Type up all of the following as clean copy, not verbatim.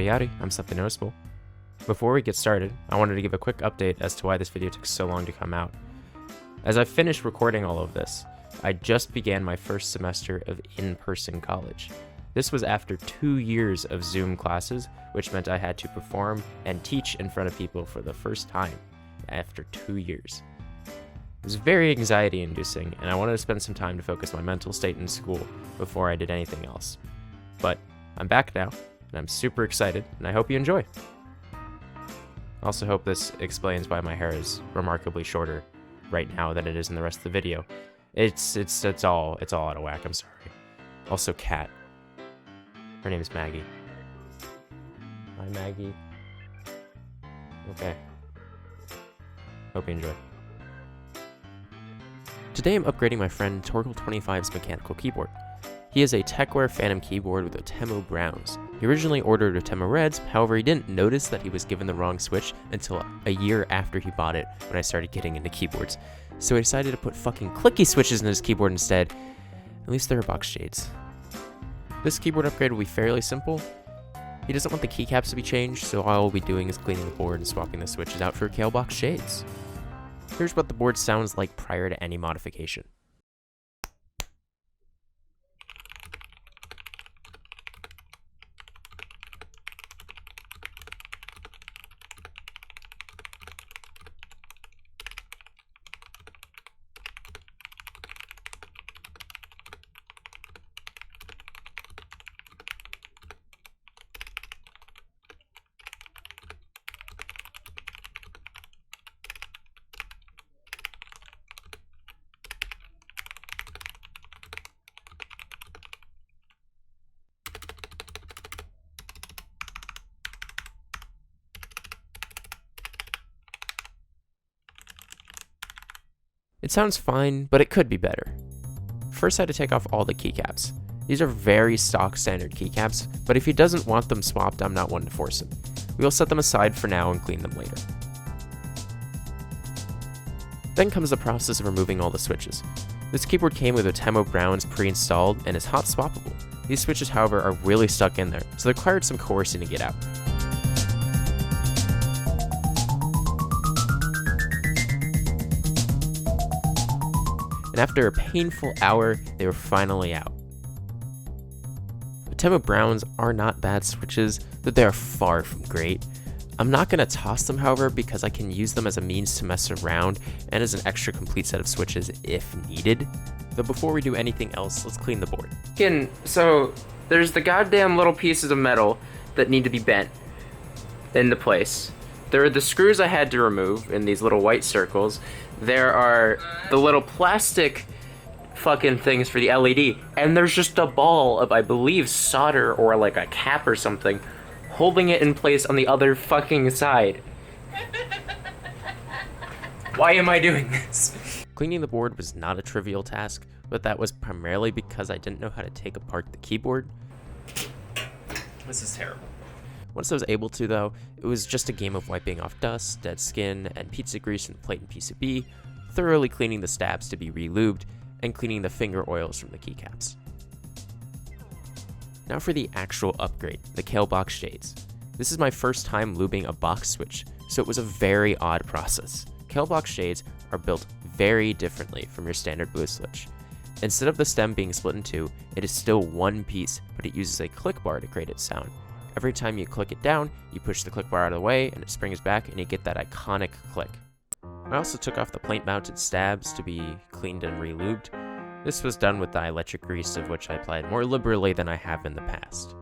Howdy, I'm SomethingNoticeable. Before we get started, I wanted to give a quick update as to why this video took so long to come out. As I finished recording all of this, I just began my first semester of in-person college. This was after 2 years of Zoom classes, which meant I had to perform and teach in front of people for the first time after 2 years. It was very anxiety-inducing, and I wanted to spend some time to focus my mental state in school before I did anything else. But I'm back now, and I'm super excited, and I hope you enjoy. I also hope this explains why my hair is remarkably shorter right now than it is in the rest of the video. It's all out of whack, I'm sorry. Also, Kat. Her name is Maggie. Hi, Maggie. Okay. Hope you enjoy. Today I'm upgrading my friend Torgal25's mechanical keyboard. He has a Tecware Phantom keyboard with Otemo browns. He originally ordered Otemo reds, however he didn't notice that he was given the wrong switch until a year after he bought it when I started getting into keyboards. So he decided to put fucking clicky switches in his keyboard instead. At least they're box shades. This keyboard upgrade will be fairly simple. He doesn't want the keycaps to be changed, so all I'll be doing is cleaning the board and swapping the switches out for Kale box shades. Here's what the board sounds like prior to any modification. It sounds fine, but it could be better. First I had to take off all the keycaps. These are very stock standard keycaps, but if he doesn't want them swapped, I'm not one to force him. We will set them aside for now and clean them later. Then comes the process of removing all the switches. This keyboard came with Otemo browns pre-installed and is hot swappable. These switches, however, are really stuck in there, so they required some coercing to get out. And after a painful hour, they were finally out. Otemo browns are not bad switches, but they are far from great. I'm not going to toss them, however, because I can use them as a means to mess around and as an extra complete set of switches if needed. But before we do anything else, let's clean the board. So there's the goddamn little pieces of metal that need to be bent into place. There are the screws I had to remove in these little white circles. There are the little plastic fucking things for the LED. And there's just a ball of, I believe, solder or like a cap or something holding it in place on the other fucking side. Why am I doing this? Cleaning the board was not a trivial task, but that was primarily because I didn't know how to take apart the keyboard. This is terrible. Once I was able to, though, it was just a game of wiping off dust, dead skin, and pizza grease from the plate and PCB, thoroughly cleaning the stabs to be re-lubed, and cleaning the finger oils from the keycaps. Now for the actual upgrade, the Kale box shades. This is my first time lubing a box switch, so it was a very odd process. Kale box shades are built very differently from your standard blue switch. Instead of the stem being split in two, it is still one piece, but it uses a click bar to create its sound. Every time you click it down, you push the click bar out of the way and it springs back and you get that iconic click. I also took off the plate mounted stabs to be cleaned and re-lubed. This was done with dielectric grease, of which I applied more liberally than I have in the past.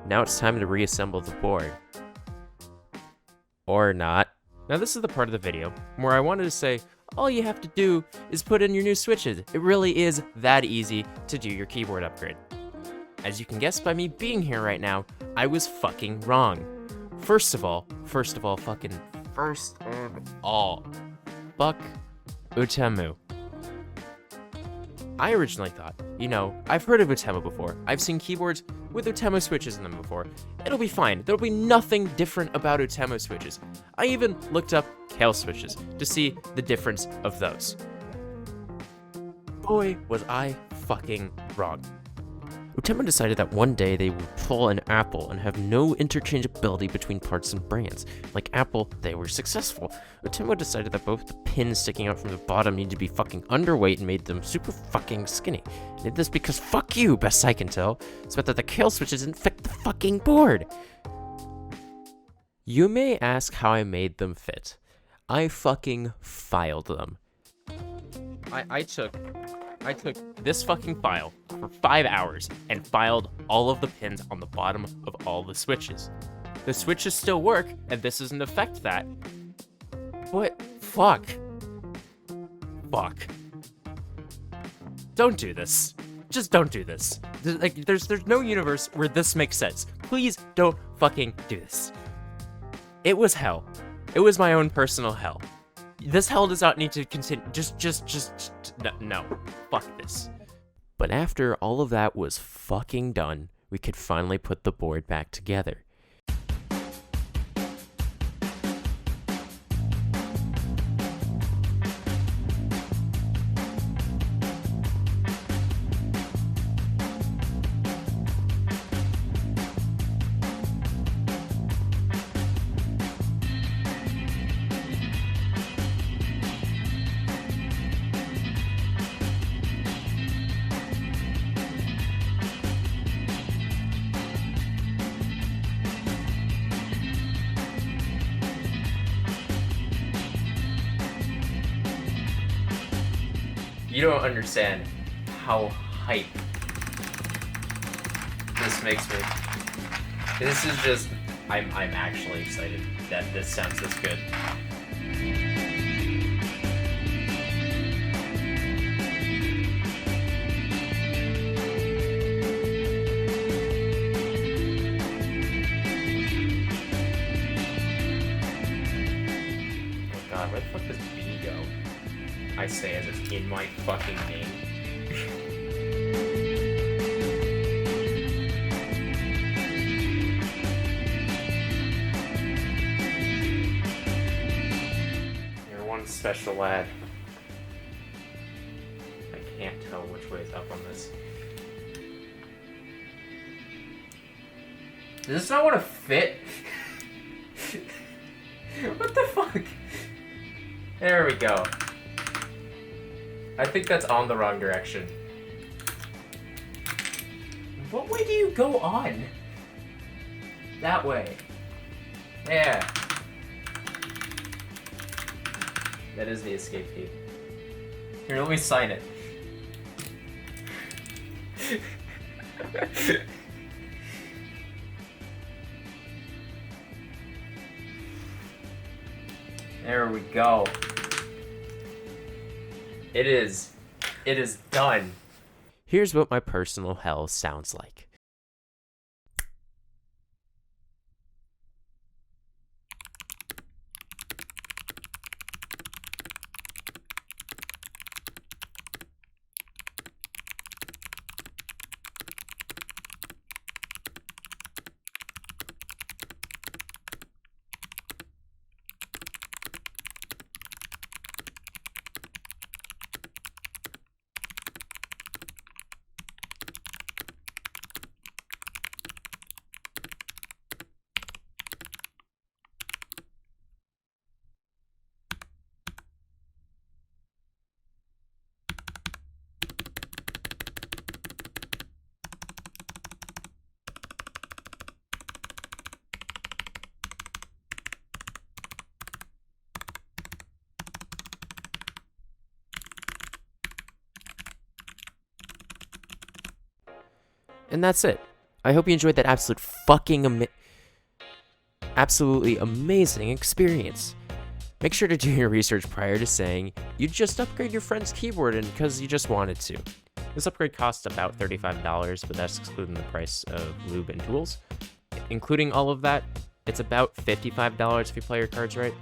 Now it's time to reassemble the board. Or not. Now this is the part of the video where I wanted to say, all you have to do is put in your new switches. It really is that easy to do your keyboard upgrade. As you can guess by me being here right now, I was fucking wrong. First of all, fuck Otemo. I originally thought, I've heard of Otemo before. I've seen keyboards with Otemo switches in them before. It'll be fine. There'll be nothing different about Otemo switches. I even looked up Kale switches to see the difference of those. Boy, was I fucking wrong. Utema decided that one day they would pull an Apple and have no interchangeability between parts and brands. Like Apple, they were successful. Utema decided that both the pins sticking out from the bottom needed to be fucking underweight and made them super fucking skinny. They did this because fuck you, best I can tell. It's about that the kill switches didn't fit the fucking board. You may ask how I made them fit. I fucking filed them. I took this fucking file for 5 hours and filed all of the pins on the bottom of all the switches. The switches still work, and this doesn't affect that. But fuck. Don't do this. Just don't do this. There's no universe where this makes sense. Please don't fucking do this. It was hell. It was my own personal hell. This hell does not need to continue. No. Fuck this. But after all of that was fucking done, we could finally put the board back together. You don't understand how hype this makes me. This is just, I'm actually excited that this sounds this good. Oh god, where the fuck does B go? I say as it's in my fucking name. You're one special lad. I can't tell which way is up on this. Does this not want to fit? What the fuck? There we go. I think that's on the wrong direction. What way do you go on? That way. Yeah. That is the escape key. Here, let me sign it. There we go. It is done. Here's what my personal hell sounds like. And that's it. I hope you enjoyed that absolutely amazing experience. Make sure to do your research prior to saying you'd just upgrade your friend's keyboard and because you just wanted to. This upgrade costs about $35, but that's excluding the price of lube and tools. Including all of that, it's about $55 if you play your cards right.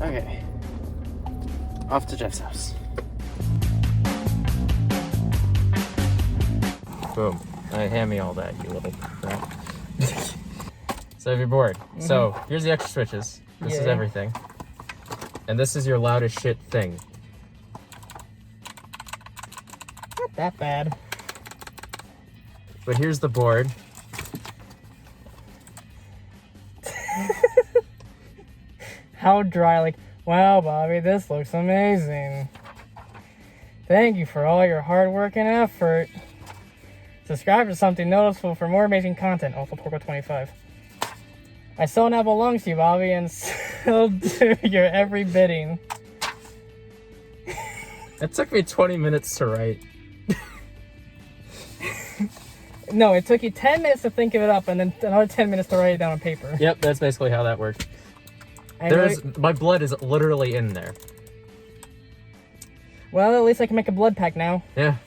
Okay, off to Jeff's house. Boom. Hand me all that, you little crap. So if you're bored. So here's the extra switches. This is everything. And this is your loudest shit thing. Not that bad. But here's the board. How dry, like, wow, Bobby, this looks amazing. Thank you for all your hard work and effort. Subscribe to Something Noticeable for more amazing content. Also, Torco25. My soul now belongs to you, Bobby, and still do your every bidding. It took me 20 minutes to write. No, it took you 10 minutes to think of it up, and then another 10 minutes to write it down on paper. Yep, that's basically how that worked. My blood is literally in there. Well, at least I can make a blood pack now. Yeah.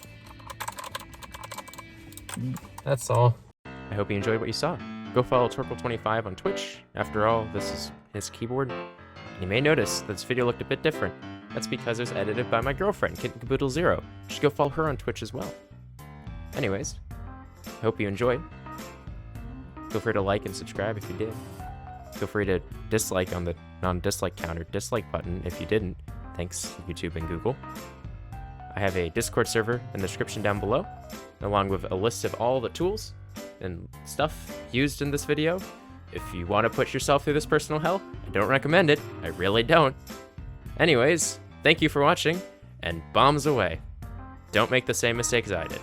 That's all. I hope you enjoyed what you saw. Go follow Torkel25 on Twitch. After all, this is his keyboard. You may notice that this video looked a bit different. That's because it was edited by my girlfriend, KittenCaboodle0. You should go follow her on Twitch as well. Anyways, I hope you enjoyed. Feel free to like and subscribe if you did. Feel free to dislike on the non-dislike counter dislike button if you didn't. Thanks, YouTube and Google. I have a Discord server in the description down below, along with a list of all the tools and stuff used in this video. If you want to put yourself through this personal hell, I don't recommend it. I really don't. Anyways, thank you for watching, and bombs away. Don't make the same mistakes I did.